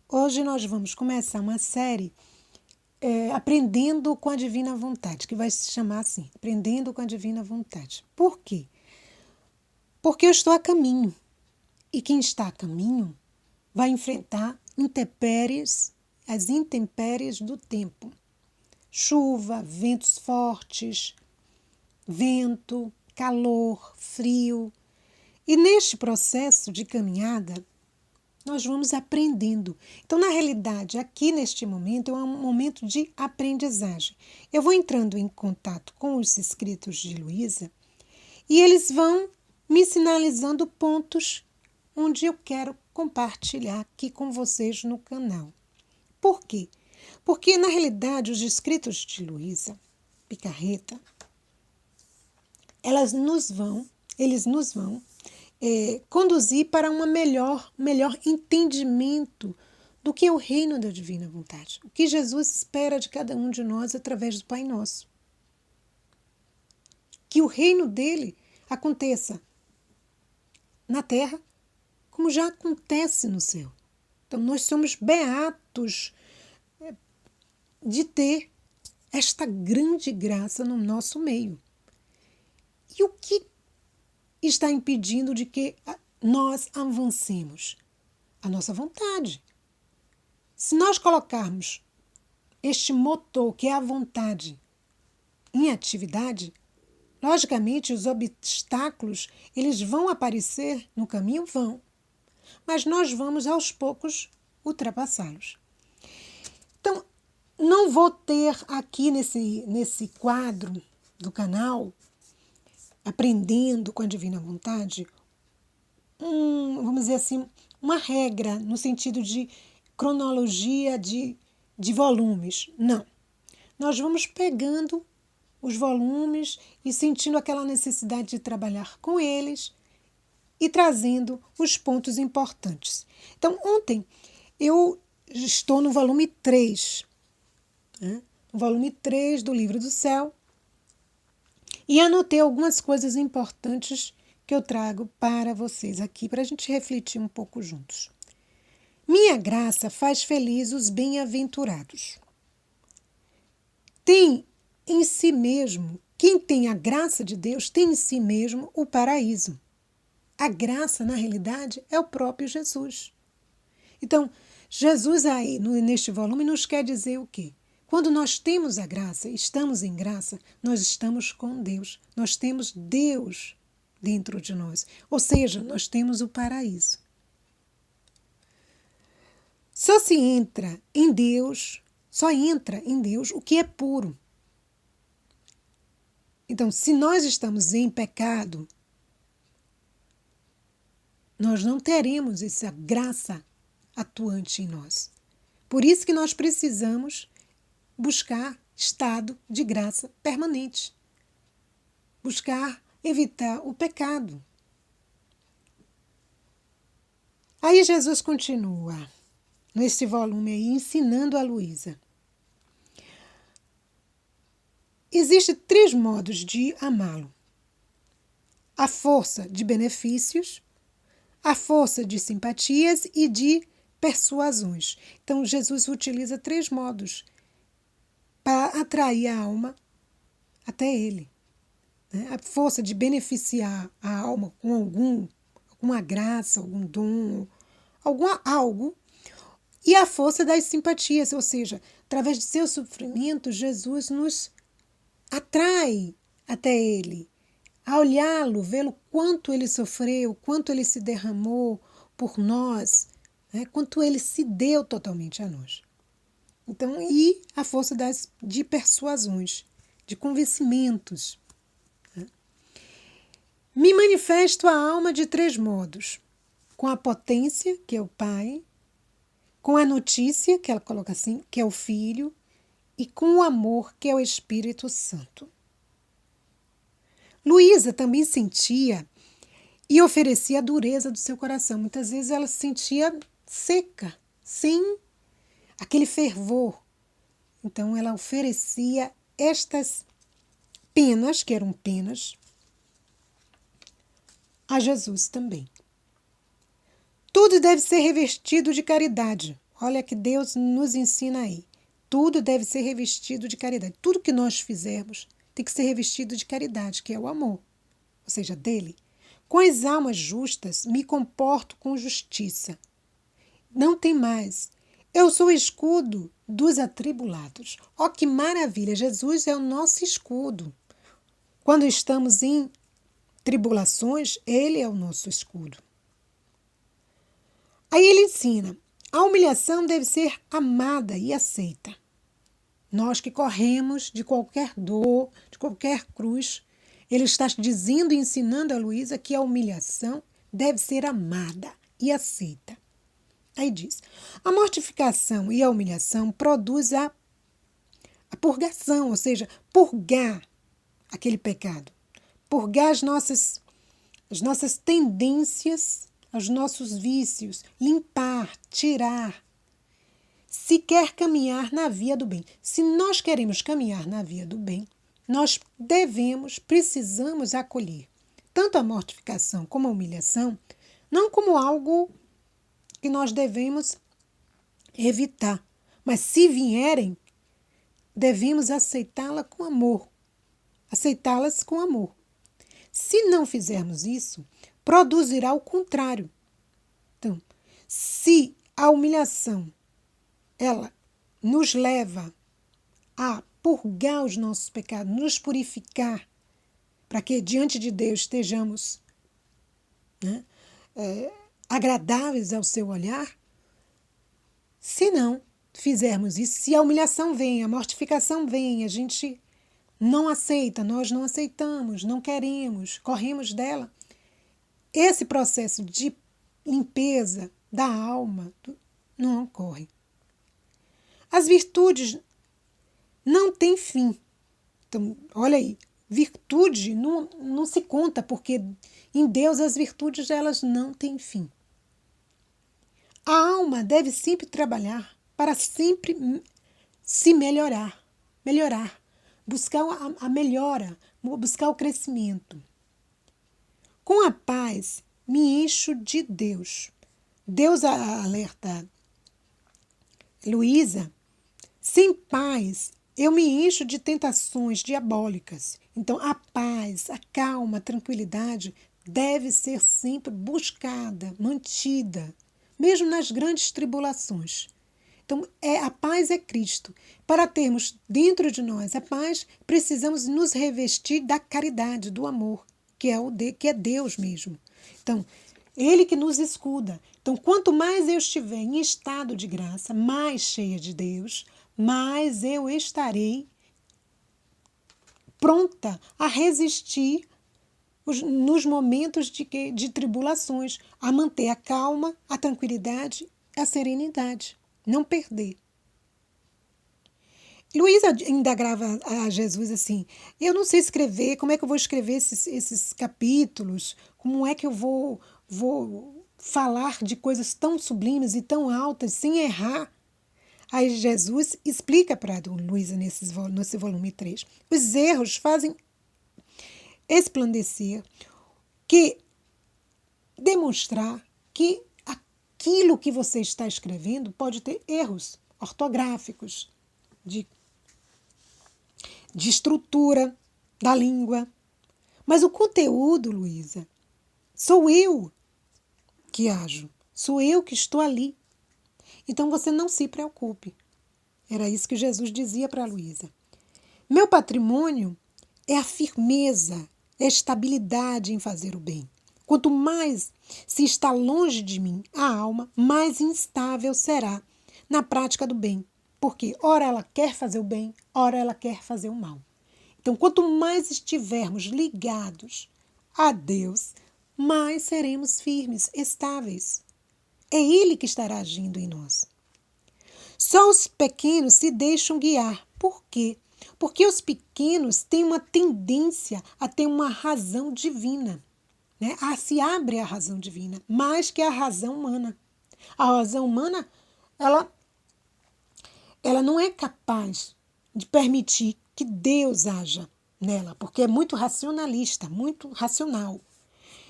Hoje nós vamos começar uma série Aprendendo com a Divina Vontade, que vai se chamar assim, Aprendendo com a Divina Vontade. Por quê? Porque eu estou a caminho, e quem está a caminho vai enfrentar as intempéries do tempo. Chuva, ventos fortes, vento, calor, frio. E neste processo de caminhada, nós vamos aprendendo. Então, na realidade, aqui neste momento, é um momento de aprendizagem. Eu vou entrando em contato com os escritos de Luísa e eles vão me sinalizando pontos onde eu quero compartilhar aqui com vocês no canal. Por quê? Porque, na realidade, os escritos de Luísa Picarreta, eles nos vão conduzir para um melhor entendimento do que é o reino da divina vontade. O que Jesus espera de cada um de nós através do Pai Nosso. Que o reino dele aconteça na terra como já acontece no céu. Então nós somos beatos de ter esta grande graça no nosso meio. E o que está impedindo de que nós avancemos? A nossa vontade. Se nós colocarmos este motor, que é a vontade, em atividade, logicamente os obstáculos eles vão aparecer no caminho, mas nós vamos aos poucos ultrapassá-los. Então, não vou ter aqui nesse quadro do canal, Aprendendo com a Divina Vontade, vamos dizer assim, uma regra no sentido de cronologia de volumes. Não. Nós vamos pegando os volumes e sentindo aquela necessidade de trabalhar com eles e trazendo os pontos importantes. Então, ontem eu estou no volume 3, no volume 3 do Livro do Céu, e anotei algumas coisas importantes que eu trago para vocês aqui, para a gente refletir um pouco juntos. Minha graça faz feliz os bem-aventurados. Tem em si mesmo, quem tem a graça de Deus, tem em si mesmo o paraíso. A graça, na realidade, é o próprio Jesus. Então, Jesus aí, neste volume, nos quer dizer o quê? Quando nós temos a graça, estamos em graça, nós estamos com Deus. Nós temos Deus dentro de nós. Ou seja, nós temos o paraíso. Só entra em Deus o que é puro. Então, se nós estamos em pecado, nós não teremos essa graça atuante em nós. Por isso que nós precisamos buscar estado de graça permanente. Buscar evitar o pecado. Aí Jesus continua nesse volume aí, ensinando a Luísa. Existem 3 modos de amá-lo. A força de benefícios, a força de simpatias e de persuasões. Então, Jesus utiliza 3 modos para atrair a alma até ele. A força de beneficiar a alma com alguma graça, algum dom, algo. E a força das simpatias, ou seja, através de seu sofrimento, Jesus nos atrai até ele. A olhá-lo, vê-lo quanto ele sofreu, quanto ele se derramou por nós, quanto ele se deu totalmente a nós. Então, e a força de persuasões, de convencimentos. Me manifesto a alma de 3 modos. Com a potência, que é o Pai, com a notícia, que ela coloca assim, que é o Filho, e com o amor, que é o Espírito Santo. Luísa também sentia e oferecia a dureza do seu coração. Muitas vezes ela se sentia seca, sem aquele fervor. Então ela oferecia estas penas, que eram penas, a Jesus também. Tudo deve ser revestido de caridade. olha que Deus nos ensina aí. Tudo deve ser revestido de caridade. Tudo que nós fizermos tem que ser revestido de caridade, que é o amor, ou seja, dele. Com as almas justas, me comporto com justiça. Não tem mais. Eu sou o escudo dos atribulados. Ó, que maravilha! Jesus é o nosso escudo. Quando estamos em tribulações, ele é o nosso escudo. Aí ele ensina, a humilhação deve ser amada e aceita. Nós que corremos de qualquer dor, de qualquer cruz, ele está dizendo e ensinando a Luísa que a humilhação deve ser amada e aceita. Aí diz, a mortificação e a humilhação produz a purgação, ou seja, purgar aquele pecado, purgar as nossas tendências, os nossos vícios, limpar, tirar. Se quer caminhar na via do bem. Se nós queremos caminhar na via do bem, nós precisamos acolher tanto a mortificação como a humilhação, não como algo que nós devemos evitar, mas se vierem, devemos aceitá-las com amor. Aceitá-las com amor. Se não fizermos isso, produzirá o contrário. Então, se a humilhação ela nos leva a purgar os nossos pecados, nos purificar, para que diante de Deus estejamos, né, agradáveis ao seu olhar, se não fizermos isso, se a humilhação vem, a mortificação vem, a gente não aceita, nós não aceitamos, não queremos, corremos dela, esse processo de limpeza da alma não ocorre. As virtudes não têm fim. Então, olha aí, virtude não se conta, porque em Deus as virtudes elas não têm fim. A alma deve sempre trabalhar para sempre se melhorar, buscar a melhora, buscar o crescimento. Com a paz, me encho de Deus. Deus alerta Luísa, sem paz, eu me encho de tentações diabólicas. Então, a paz, a calma, a tranquilidade deve ser sempre buscada, mantida, mesmo nas grandes tribulações. Então, a paz é Cristo. Para termos dentro de nós a paz, precisamos nos revestir da caridade, do amor, que é Deus mesmo. Então, Ele que nos escuda. Então, quanto mais eu estiver em estado de graça, mais cheia de Deus, mais eu estarei pronta a resistir nos momentos de tribulações, a manter a calma, a tranquilidade, a serenidade, não perder. Luísa indagava a Jesus assim, eu não sei escrever, como é que eu vou escrever esses capítulos, como é que eu vou falar de coisas tão sublimes e tão altas sem errar. Aí Jesus explica para Luísa nesse volume 3. Os erros fazem esplandecer, que demonstrar que aquilo que você está escrevendo pode ter erros ortográficos, de estrutura da língua. Mas o conteúdo, Luísa, sou eu que ajo, sou eu que estou ali. Então você não se preocupe. Era isso que Jesus dizia para Luísa. Meu patrimônio é a firmeza, é a estabilidade em fazer o bem. Quanto mais se está longe de mim a alma, mais instável será na prática do bem. Porque ora ela quer fazer o bem, ora ela quer fazer o mal. Então, quanto mais estivermos ligados a Deus, mais seremos firmes, estáveis. É Ele que estará agindo em nós. Só os pequenos se deixam guiar. Por quê? Porque os pequenos têm uma tendência a ter uma razão divina, né? Se abre a razão divina, mais que a razão humana. A razão humana, ela não é capaz de permitir que Deus haja nela, porque é muito racionalista, muito racional.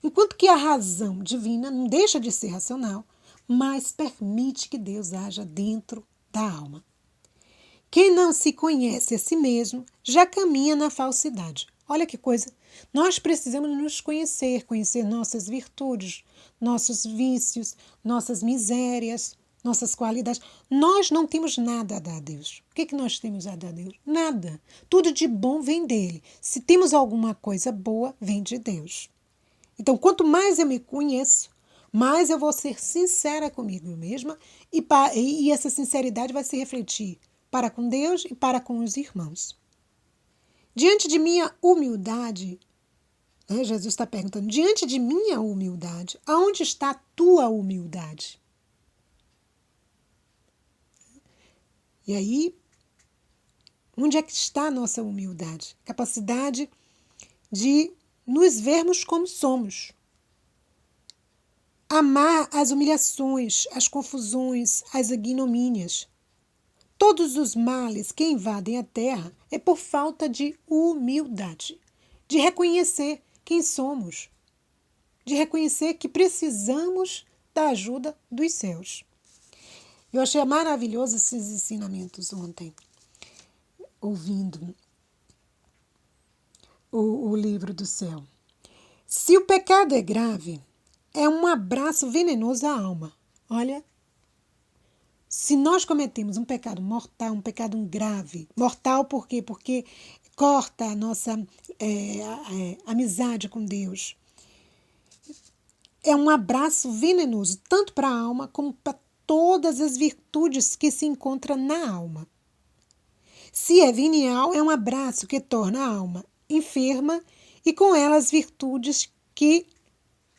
Enquanto que a razão divina não deixa de ser racional, mais permite que Deus haja dentro da alma. Quem não se conhece a si mesmo já caminha na falsidade. Olha que coisa. Nós precisamos nos conhecer, conhecer nossas virtudes, nossos vícios, nossas misérias, nossas qualidades. Nós não temos nada a dar a Deus. O que nós temos a dar a Deus? Nada. Tudo de bom vem dele. Se temos alguma coisa boa, vem de Deus. Então, quanto mais eu me conheço, mais eu vou ser sincera comigo mesma e essa sinceridade vai se refletir para com Deus e para com os irmãos. Diante de minha humildade, Jesus está perguntando, diante de minha humildade, aonde está a tua humildade? E aí, onde é que está a nossa humildade? Capacidade de nos vermos como somos. Amar as humilhações, as confusões, as ignomínias. Todos os males que invadem a terra é por falta de humildade, de reconhecer quem somos, de reconhecer que precisamos da ajuda dos céus. Eu achei maravilhoso esses ensinamentos ontem, ouvindo o livro do céu. Se o pecado é grave, é um abraço venenoso à alma. Olha, se nós cometemos um pecado mortal, um pecado grave, mortal por quê? Porque corta a nossa amizade com Deus. É um abraço venenoso, tanto para a alma como para todas as virtudes que se encontram na alma. Se é venial, é um abraço que torna a alma enferma e com ela as virtudes que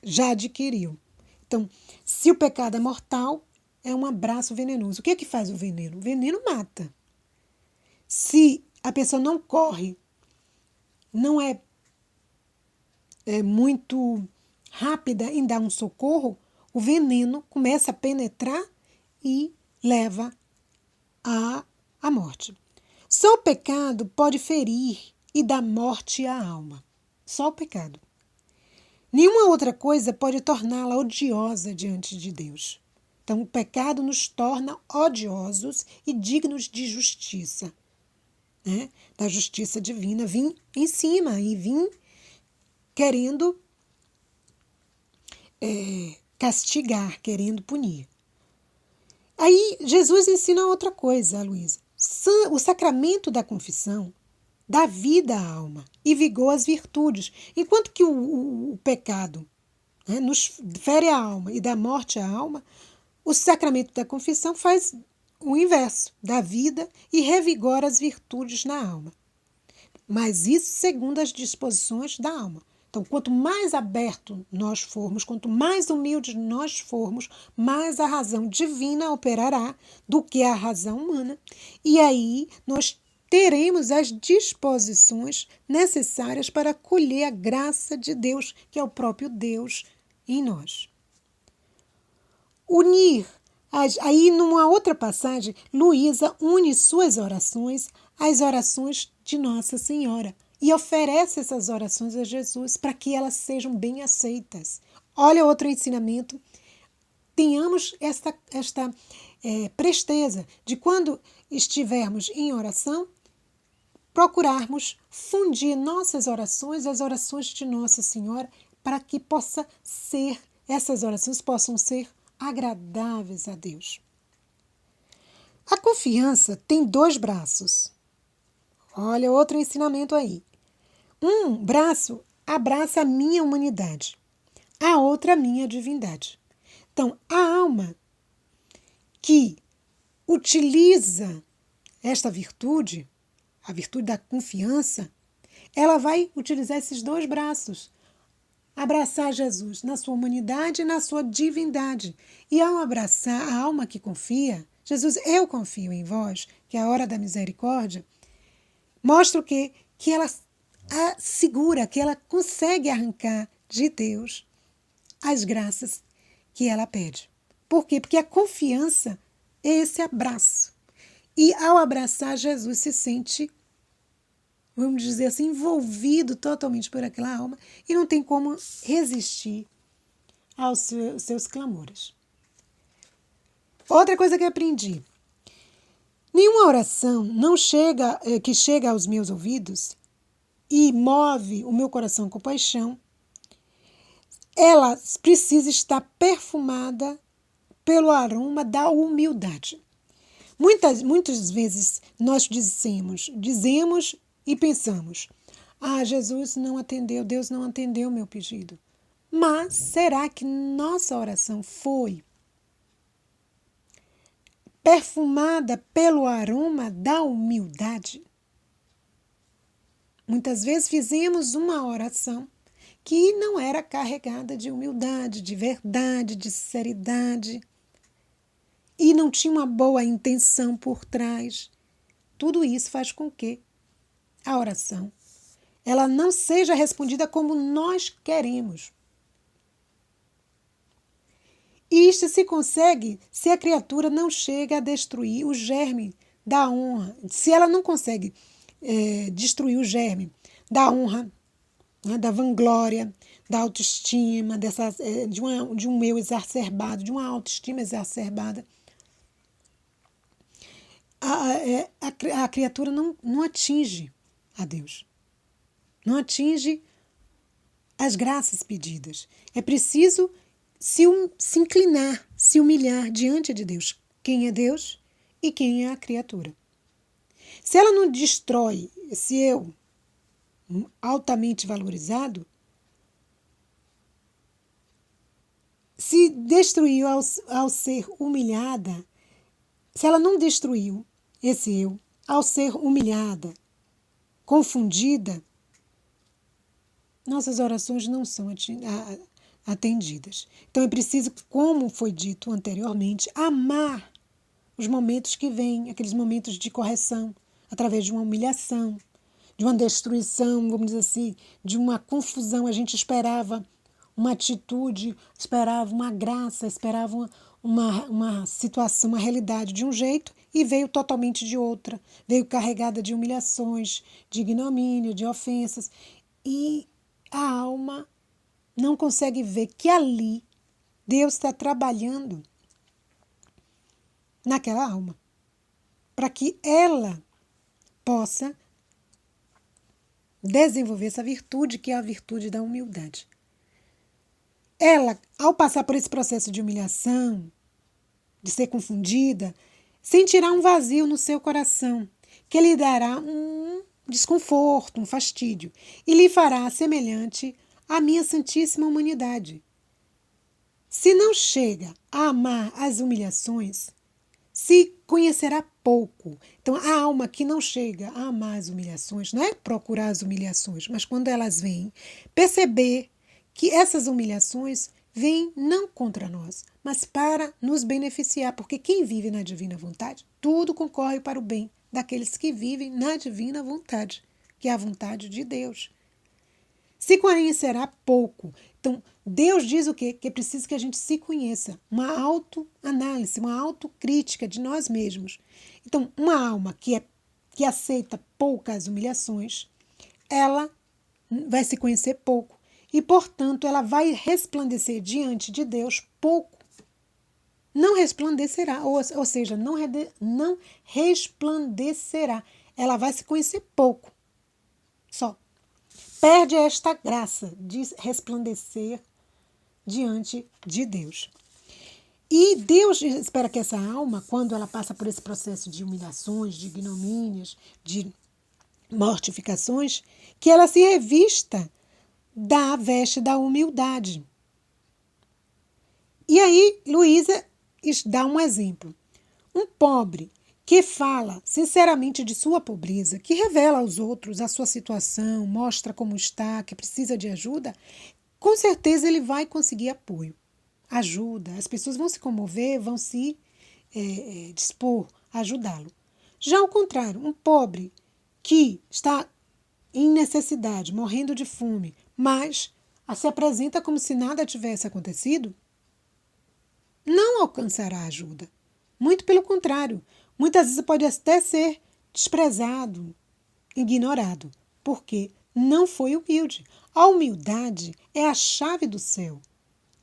já adquiriu. Então, se o pecado é mortal, é um abraço venenoso. O que é que faz o veneno? O veneno mata. Se a pessoa não corre, não é muito rápida em dar um socorro, o veneno começa a penetrar e leva à morte. Só o pecado pode ferir e dar morte à alma. Só o pecado. Nenhuma outra coisa pode torná-la odiosa diante de Deus. Então, o pecado nos torna odiosos e dignos de justiça, né? Da justiça divina. Vim em cima e vim querendo castigar, querendo punir. Aí, Jesus ensina outra coisa, Luísa. O sacramento da confissão dá vida à alma e vigor às virtudes, enquanto que o pecado, né, nos fere a alma e dá morte à alma, o sacramento da confissão faz o inverso, dá vida e revigora as virtudes na alma. Mas isso segundo as disposições da alma. Então, quanto mais aberto nós formos, quanto mais humildes nós formos, mais a razão divina operará do que a razão humana. E aí nós teremos as disposições necessárias para acolher a graça de Deus, que é o próprio Deus em nós. Unir. Aí, numa outra passagem, Luísa une suas orações às orações de Nossa Senhora e oferece essas orações a Jesus para que elas sejam bem aceitas. Olha outro ensinamento. Tenhamos esta presteza de quando estivermos em oração, procurarmos fundir nossas orações às orações de Nossa Senhora para que essas orações possam ser agradáveis a Deus. A confiança tem 2 braços. Olha outro ensinamento aí. Um braço abraça a minha humanidade, a outra a minha divindade. Então, a alma que utiliza esta virtude, a virtude da confiança, ela vai utilizar esses 2 braços. Abraçar Jesus na sua humanidade e na sua divindade. E ao abraçar a alma que confia, Jesus, eu confio em vós, que é a hora da misericórdia, mostra o quê? Que ela segura, que ela consegue arrancar de Deus as graças que ela pede. Por quê? Porque a confiança é esse abraço. E ao abraçar, Jesus se sente, vamos dizer assim, envolvido totalmente por aquela alma e não tem como resistir aos seus clamores. Outra coisa que aprendi. Nenhuma oração que chega aos meus ouvidos e move o meu coração com paixão, ela precisa estar perfumada pelo aroma da humildade. Muitas vezes nós dizemos e pensamos: Jesus não atendeu, Deus não atendeu o meu pedido. Mas será que nossa oração foi perfumada pelo aroma da humildade? Muitas vezes fizemos uma oração que não era carregada de humildade, de verdade, de sinceridade, e não tinha uma boa intenção por trás. Tudo isso faz com que a oração ela não seja respondida como nós queremos. E isto se consegue se a criatura não chega a destruir o germe da honra. Se ela não consegue destruir o germe da honra, né, da vanglória, da autoestima, de um eu exacerbado, de uma autoestima exacerbada, a criatura não atinge a Deus. Não atinge as graças pedidas. É preciso se inclinar, se humilhar diante de Deus. Quem é Deus e quem é a criatura. Se ela não destrói esse eu altamente valorizado, se destruiu ao ser humilhada, se ela não destruiu esse eu ao ser humilhada, confundida, nossas orações não são atendidas. Então é preciso, como foi dito anteriormente, amar os momentos que vêm, aqueles momentos de correção, através de uma humilhação, de uma destruição, vamos dizer assim, de uma confusão. A gente esperava uma atitude, esperava uma graça, esperava uma situação, uma realidade de um jeito e veio totalmente de outra. Veio carregada de humilhações, de ignomínia, de ofensas. E a alma não consegue ver que ali Deus está trabalhando naquela alma, para que ela possa desenvolver essa virtude, que é a virtude da humildade. Ela, ao passar por esse processo de humilhação, de ser confundida, sentirá um vazio no seu coração, que lhe dará um desconforto, um fastídio, e lhe fará semelhante à minha santíssima humanidade. Se não chega a amar as humilhações, se conhecerá pouco. Então, a alma que não chega a amar as humilhações, não é procurar as humilhações, mas quando elas vêm, perceber que essas humilhações vêm não contra nós, mas para nos beneficiar, porque quem vive na divina vontade, tudo concorre para o bem daqueles que vivem na divina vontade, que é a vontade de Deus. Se conhecerá pouco. Então, Deus diz o quê? Que é preciso que a gente se conheça. Uma autoanálise, uma autocrítica de nós mesmos. Então, uma alma que aceita poucas humilhações, ela vai se conhecer pouco. E, portanto, ela vai resplandecer diante de Deus pouco. Não resplandecerá, ou seja, não resplandecerá. Ela vai se conhecer pouco. Só. Perde esta graça de resplandecer diante de Deus. E Deus espera que essa alma, quando ela passa por esse processo de humilhações, de ignomínias, de mortificações, que ela se revista da veste da humildade. E aí, Luísa dá um exemplo. Um pobre que fala sinceramente de sua pobreza, que revela aos outros a sua situação, mostra como está, que precisa de ajuda, com certeza ele vai conseguir apoio, ajuda. As pessoas vão se comover, vão se dispor a ajudá-lo. Já ao contrário, um pobre que está em necessidade, morrendo de fome, mas se apresenta como se nada tivesse acontecido, não alcançará ajuda. Muito pelo contrário, muitas vezes pode até ser desprezado, ignorado, porque não foi humilde. A humildade é a chave do céu,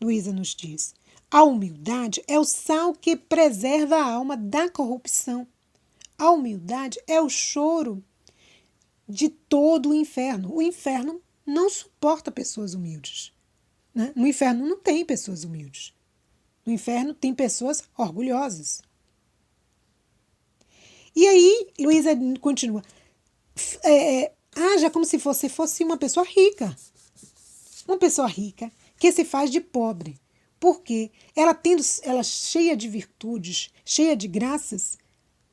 Luísa nos diz. A humildade é o sal que preserva a alma da corrupção. A humildade é o choro de todo o inferno. O inferno não suporta pessoas humildes, né? No inferno não tem pessoas humildes. No inferno tem pessoas orgulhosas. E aí, Luísa continua. Haja como se você fosse uma pessoa rica. Uma pessoa rica que se faz de pobre. Porque ela cheia de virtudes, cheia de graças,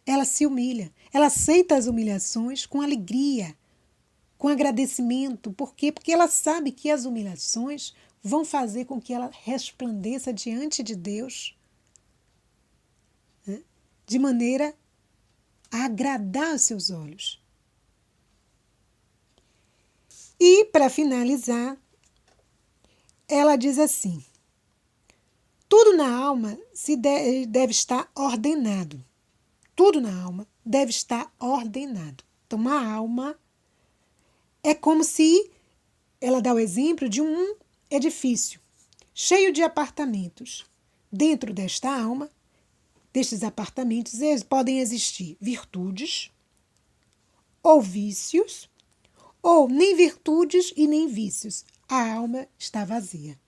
ela se humilha. Ela aceita as humilhações com alegria, com agradecimento. Por quê? Porque ela sabe que as humilhações vão fazer com que ela resplandeça diante de Deus, né? De maneira a agradar os seus olhos. E, para finalizar, ela diz assim: tudo na alma deve estar ordenado. Tudo na alma deve estar ordenado. Então, uma alma é como se, ela dá o exemplo de um edifício cheio de apartamentos. Dentro desta alma, destes apartamentos, podem existir virtudes ou vícios, ou nem virtudes e nem vícios. A alma está vazia.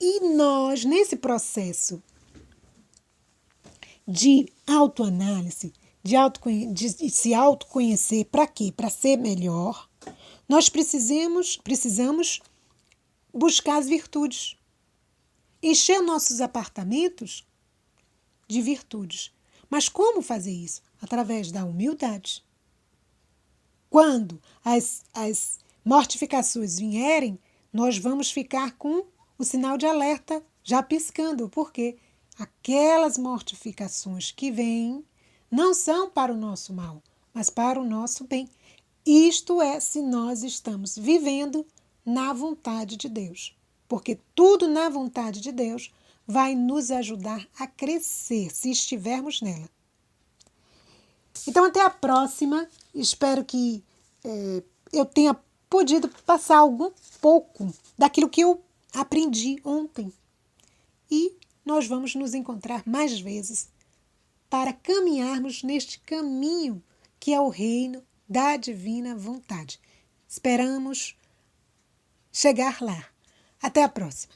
E nós, nesse processo de autoanálise, de se autoconhecer, para quê? Para ser melhor, nós precisamos buscar as virtudes. Encher nossos apartamentos de virtudes. Mas como fazer isso? Através da humildade. Quando as mortificações vierem, nós vamos ficar com o sinal de alerta já piscando, porque aquelas mortificações que vêm não são para o nosso mal, mas para o nosso bem. Isto é, se nós estamos vivendo na vontade de Deus. Porque tudo na vontade de Deus vai nos ajudar a crescer, se estivermos nela. Então, até a próxima. Espero que eu tenha podido passar algum pouco daquilo que eu aprendi ontem. E nós vamos nos encontrar mais vezes para caminharmos neste caminho que é o reino da divina vontade. Esperamos chegar lá. Até a próxima.